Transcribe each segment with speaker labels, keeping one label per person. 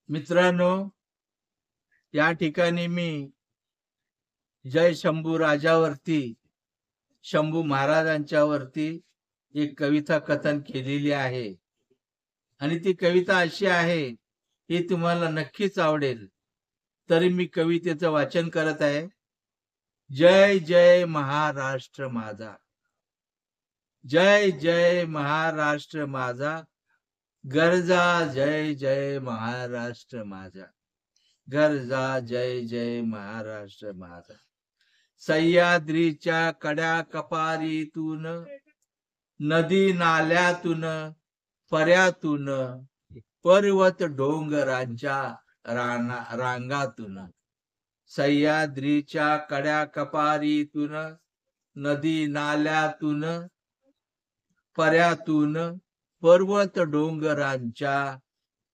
Speaker 1: मित्रांनो, या ठिकाणी मी जय शंभू राजावरती, शंभू महाराजांच्या वरती एक कविता कथन केलेली आहे आणि ती कविता अशी आहे, ही तुम्हाला नक्कीच आवडेल. तरी मी कवितेचं वाचन करत आहे. जय जय महाराष्ट्र माझा, जय जय महाराष्ट्र माझा, गर्जा जय जय महाराष्ट्र माझा, गर्जा जय जय महाराष्ट्र माझा. सह्याद्रीच्या कडा कपारीतून, नदी नाल्यातून, पर्यातून, पर्वत डोंगरांच्या रांगातून. सह्याद्रीच्या कड्या कपारीतून, नदी नाल्यातून, पर्यातून, पर्वत डोंगरांच्या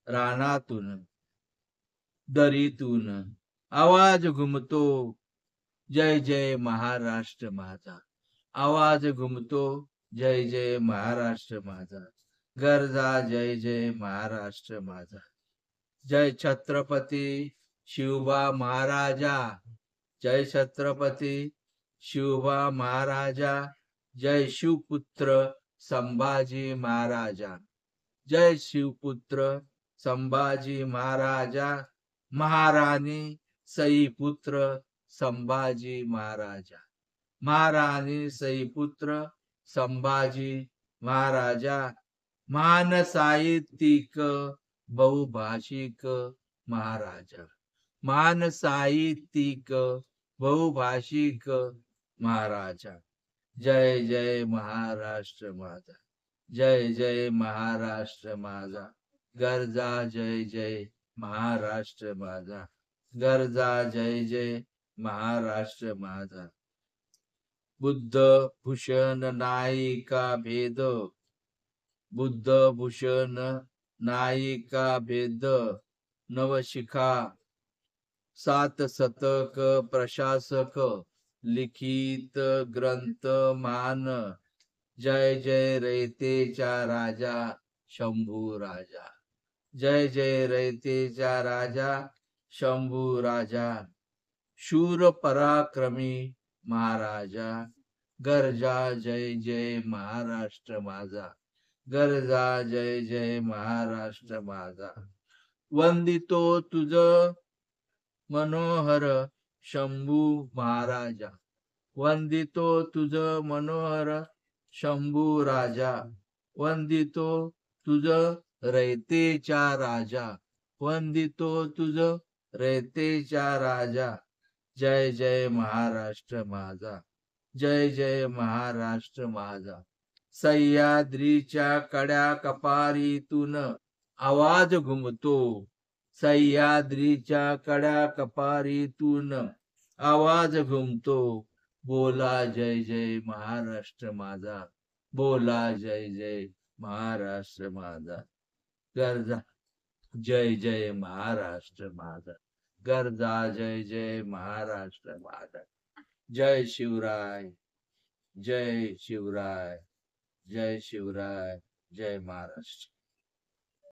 Speaker 1: रानातून, दरीतून आवाज घुमतो, जय जय महाराष्ट्र माझा. आवाज घुमतो, जय जय महाराष्ट्र माझा, गर्जा जय जय महाराष्ट्र माझा. जय छत्रपती शिवबा महाराजा, जय छत्रपती शिवबा महाराजा, जय शिवपुत्र संभाजी महाराजा, जय शिवपुत्र संभाजी महाराजा. महाराणी सईपुत्र संभाजी महाराजा, महाराणी सईपुत्र संभाजी महाराजा. महान साहित्यिक बहुभाषिक महाराजा, महान साहित्यिक बहुभाषिक महाराजा. जय जय महाराष्ट्र माझा, जय जय महाराष्ट्र माझा, गर्जा जय जय महाराष्ट्र माझा, गर्जा जय जय महाराष्ट्र माझा. बुद्ध भूषण नाही का भेद, बुद्ध भूषण नाही का भेद. नवशिखा सात शतक प्रशासक, लिखित ग्रंथ मान. जय जय रयतेचा राजा शंभू राजा, जय जय रयतेचा राजा शंभू राजा. शूर पराक्रमी महाराजा, गर्जा जय जय महाराष्ट्र माझा, गर्जा जय जय महाराष्ट्र माझा. वंदितो तुझ मनोहर शंभू महाराजा, वंदितो तुझ मनोहर शंभू राजा. वंदितो तुझ रयतेचा राजा, वंदितो तुझ रयतेचा राजा. जय जय महाराष्ट्र माझा, जय जय महाराष्ट्र माझा. सह्याद्रीच्या कड्या कपारीतून आवाज घुमतो, सह्याद्रीच्या कड्या कपारीतून आवाज घुमतो. बोला जय जय महाराष्ट्र माझा, बोला जय जय महाराष्ट्र माझा, गर्जा जय जय महाराष्ट्र माझा, गर्जा जय जय महाराष्ट्र माझा. जय शिवराय, जय शिवराय, जय शिवराय, जय महाराष्ट्र.